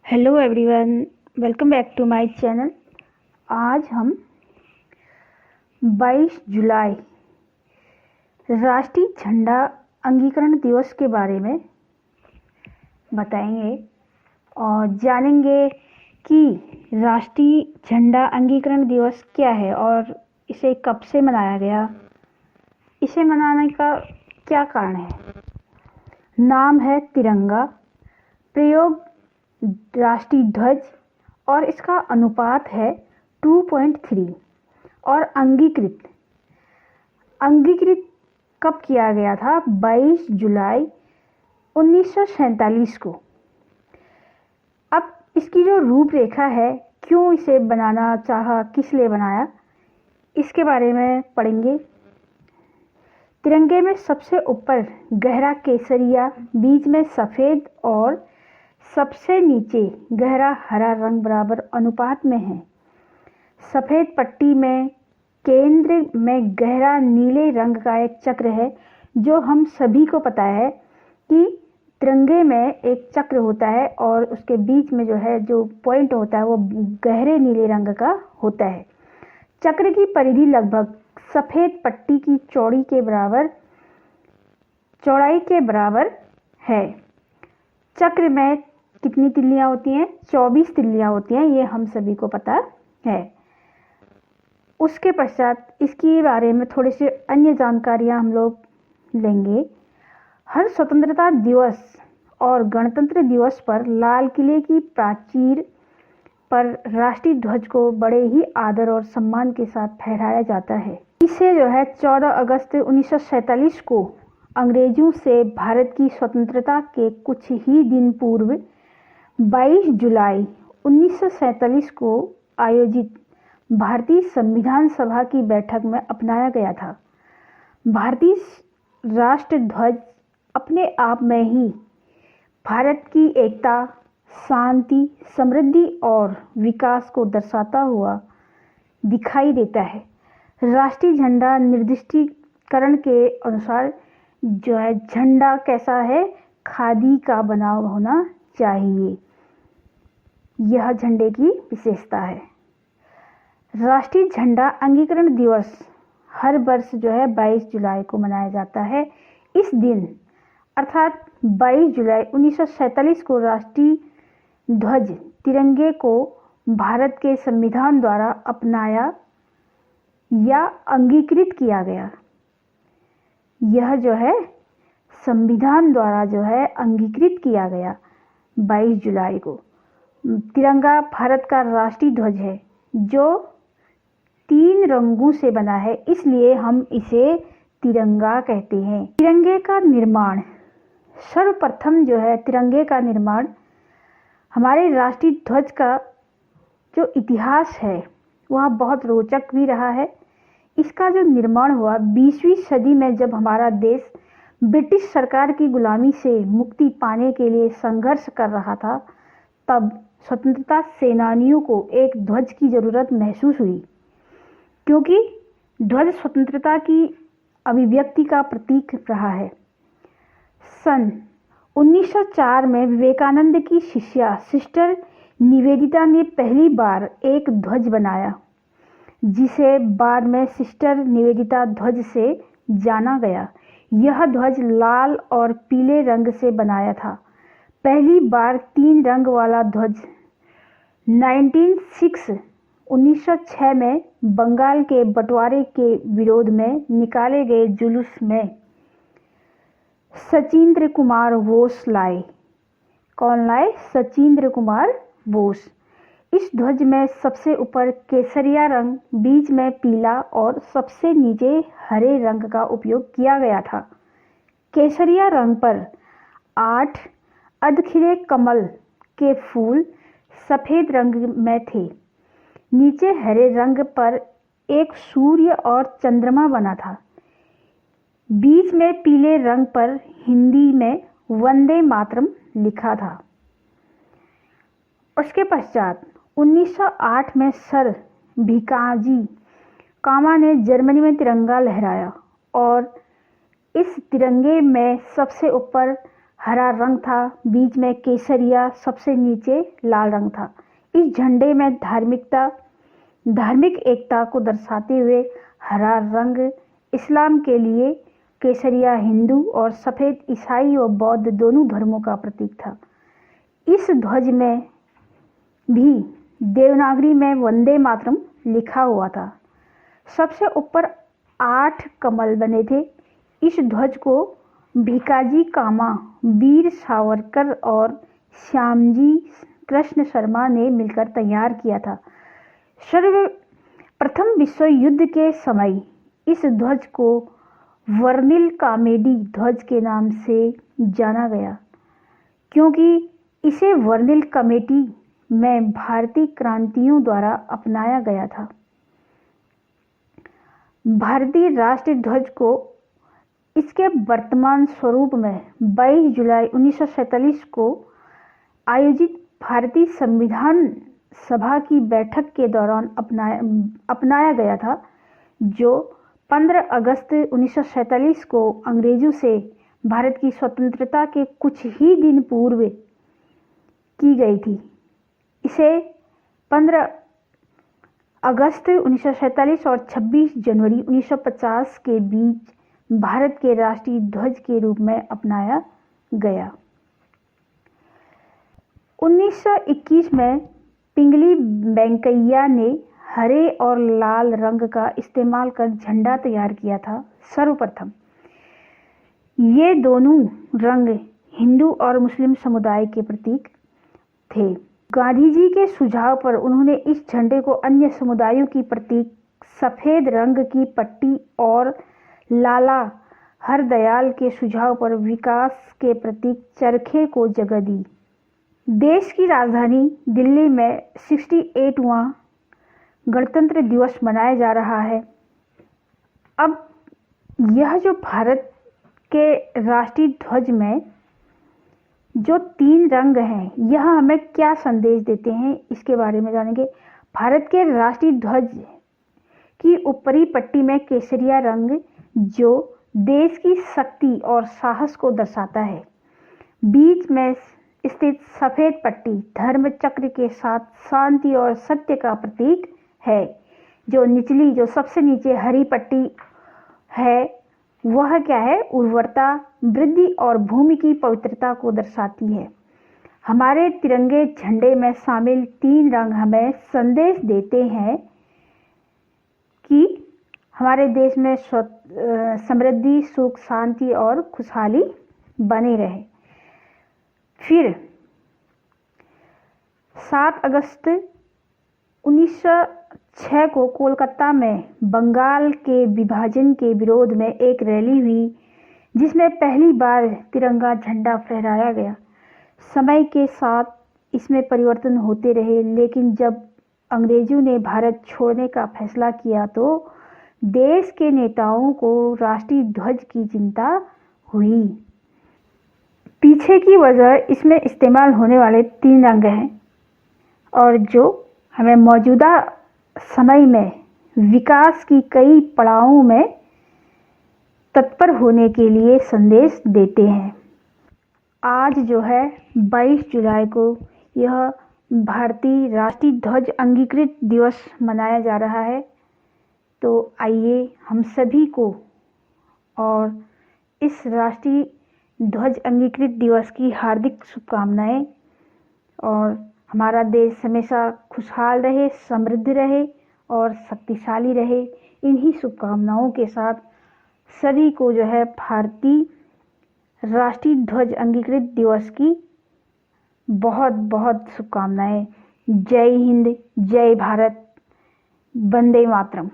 Hello everyone, welcome back to my channel. आज हम 22 जुलाई राष्ट्रीय झंडा अंगीकरण दिवस के बारे में बताएंगे और जानेंगे कि राष्ट्रीय झंडा अंगीकरण दिवस क्या है और इसे कब से मनाया गया, इसे मनाने का क्या कारण है। नाम है तिरंगा, प्रयोग राष्ट्रीय ध्वज और इसका अनुपात है 2.3 और अंगीकृत कब किया गया था? 22 जुलाई 1947 को। अब इसकी जो रूपरेखा है, क्यों इसे बनाना चाहा, किस लिए बनाया, इसके बारे में पढ़ेंगे। तिरंगे में सबसे ऊपर गहरा केसरिया, बीच में सफ़ेद और सबसे नीचे गहरा हरा रंग बराबर अनुपात में है। सफ़ेद पट्टी में केंद्र में गहरा नीले रंग का एक चक्र है। जो हम सभी को पता है कि तिरंगे में एक चक्र होता है और उसके बीच में जो पॉइंट होता है वो गहरे नीले रंग का होता है। चक्र की परिधि लगभग सफ़ेद पट्टी की चौड़ाई के बराबर है। चक्र में कितनी तिल्लियां होती हैं? 24 तिल्लियां होती हैं, ये हम सभी को पता है। उसके पश्चात इसके बारे में थोड़ी सी अन्य जानकारियां हम लोग लेंगे। हर स्वतंत्रता दिवस और गणतंत्र दिवस पर लाल किले की प्राचीर पर राष्ट्रीय ध्वज को बड़े ही आदर और सम्मान के साथ फहराया जाता है। इसे 14 अगस्त 1947 को अंग्रेजों से भारत की स्वतंत्रता के कुछ ही दिन पूर्व 22 जुलाई 1947 को आयोजित भारतीय संविधान सभा की बैठक में अपनाया गया था। भारतीय राष्ट्र ध्वज अपने आप में ही भारत की एकता, शांति, समृद्धि और विकास को दर्शाता हुआ दिखाई देता है। राष्ट्रीय झंडा निर्दिष्टीकरण के अनुसार झंडा कैसा है? खादी का बना होना चाहिए। यह झंडे की विशेषता है। राष्ट्रीय झंडा अंगीकरण दिवस हर वर्ष 22 जुलाई को मनाया जाता है। इस दिन अर्थात 22 जुलाई 1947 को राष्ट्रीय ध्वज तिरंगे को भारत के संविधान द्वारा अपनाया या अंगीकृत किया गया। यह संविधान द्वारा अंगीकृत किया गया 22 जुलाई को। तिरंगा भारत का राष्ट्रीय ध्वज है जो 3 रंगों से बना है, इसलिए हम इसे तिरंगा कहते हैं। तिरंगे का निर्माण सर्वप्रथम तिरंगे का निर्माण हमारे राष्ट्रीय ध्वज का जो इतिहास है वह बहुत रोचक भी रहा है। इसका जो निर्माण हुआ 20वीं सदी में, जब हमारा देश ब्रिटिश सरकार की गुलामी से मुक्ति पाने के लिए संघर्ष कर रहा था, तब स्वतंत्रता सेनानियों को एक ध्वज की ज़रूरत महसूस हुई, क्योंकि ध्वज स्वतंत्रता की अभिव्यक्ति का प्रतीक रहा है। सन 1904 में विवेकानंद की शिष्या सिस्टर निवेदिता ने पहली बार एक ध्वज बनाया, जिसे बाद में सिस्टर निवेदिता ध्वज से जाना गया। यह ध्वज लाल और पीले रंग से बनाया था। पहली बार 3 रंग वाला ध्वज 1906 में बंगाल के बंटवारे के विरोध में निकाले गए जुलूस में सचिंद्र कुमार बोस लाए। कौन लाए? सचिंद्र कुमार बोस। इस ध्वज में सबसे ऊपर केसरिया रंग, बीच में पीला और सबसे नीचे हरे रंग का उपयोग किया गया था। केसरिया रंग पर 8 अर्धखिले कमल के फूल सफ़ेद रंग में थे। नीचे हरे रंग पर एक सूर्य और चंद्रमा बना था। बीच में पीले रंग पर हिंदी में वंदे मातरम लिखा था। उसके पश्चात 1908 में सर भिकाजी कामा ने जर्मनी में तिरंगा लहराया और इस तिरंगे में सबसे ऊपर हरा रंग था, बीच में केसरिया, सबसे नीचे लाल रंग था। इस झंडे में धार्मिक एकता को दर्शाते हुए हरा रंग इस्लाम के लिए, केसरिया हिंदू और सफ़ेद ईसाई और बौद्ध दोनों धर्मों का प्रतीक था। इस ध्वज में भी देवनागरी में वंदे मातरम लिखा हुआ था। सबसे ऊपर 8 कमल बने थे। इस ध्वज को भिकाजी कामा, वीर सावरकर और श्यामजी कृष्ण शर्मा ने मिलकर तैयार किया था। प्रथम विश्व युद्ध के समय इस ध्वज को वर्निल कॉमेडी ध्वज के नाम से जाना गया, क्योंकि इसे वर्निल कमेटी में भारतीय क्रांतियों द्वारा अपनाया गया था। भारतीय राष्ट्रीय ध्वज को इसके वर्तमान स्वरूप में 22 जुलाई 1947 को आयोजित भारतीय संविधान सभा की बैठक के दौरान अपनाया गया था, जो 15 अगस्त 1947 को अंग्रेजों से भारत की स्वतंत्रता के कुछ ही दिन पूर्व की गई थी। इसे 15 अगस्त 1947 और 26 जनवरी 1950 के बीच भारत के राष्ट्रीय ध्वज के रूप में अपनाया गया। 1921 में पिंगली वेंकैया ने हरे और लाल रंग का इस्तेमाल कर झंडा तैयार किया था। सर्वप्रथम ये दोनों रंग हिंदू और मुस्लिम समुदाय के प्रतीक थे। गांधी जी के सुझाव पर उन्होंने इस झंडे को अन्य समुदायों की प्रतीक सफ़ेद रंग की पट्टी और लाला हरदयाल के सुझाव पर विकास के प्रतीक चरखे को जगह दी। देश की राजधानी दिल्ली में 68वां गणतंत्र दिवस मनाया जा रहा है। अब यह जो भारत के राष्ट्रीय ध्वज में जो 3 रंग हैं, यह हमें क्या संदेश देते हैं, इसके बारे में जानेंगे। भारत के राष्ट्रीय ध्वज की ऊपरी पट्टी में केसरिया रंग जो देश की शक्ति और साहस को दर्शाता है। बीच में स्थित सफ़ेद पट्टी धर्म चक्र के साथ शांति और सत्य का प्रतीक है। जो सबसे नीचे हरी पट्टी है, वह क्या है? उर्वरता, वृद्धि और भूमि की पवित्रता को दर्शाती है। हमारे तिरंगे झंडे में शामिल 3 रंग हमें संदेश देते हैं कि हमारे देश में समृद्धि, सुख, शांति और खुशहाली बनी रहे। फिर 7 अगस्त 1906 को कोलकाता में बंगाल के विभाजन के विरोध में एक रैली हुई, जिसमें पहली बार तिरंगा झंडा फहराया गया। समय के साथ इसमें परिवर्तन होते रहे, लेकिन जब अंग्रेजों ने भारत छोड़ने का फैसला किया तो देश के नेताओं को राष्ट्रीय ध्वज की चिंता हुई। पीछे की वजह इसमें इस्तेमाल होने वाले 3 रंग हैं और जो हमें मौजूदा समय में विकास की कई पड़ावों में तत्पर होने के लिए संदेश देते हैं। आज जो है 22 जुलाई को यह भारतीय राष्ट्रीय ध्वज अंगीकृत दिवस मनाया जा रहा है। तो आइए हम सभी को और इस राष्ट्रीय ध्वज अंगीकृत दिवस की हार्दिक शुभकामनाएं, और हमारा देश हमेशा खुशहाल रहे, समृद्ध रहे और शक्तिशाली रहे। इन्हीं शुभकामनाओं के साथ सभी को जो है भारतीय राष्ट्रीय ध्वज अंगीकृत दिवस की बहुत बहुत शुभकामनाएं। जय हिंद, जय भारत, वंदे मातरम।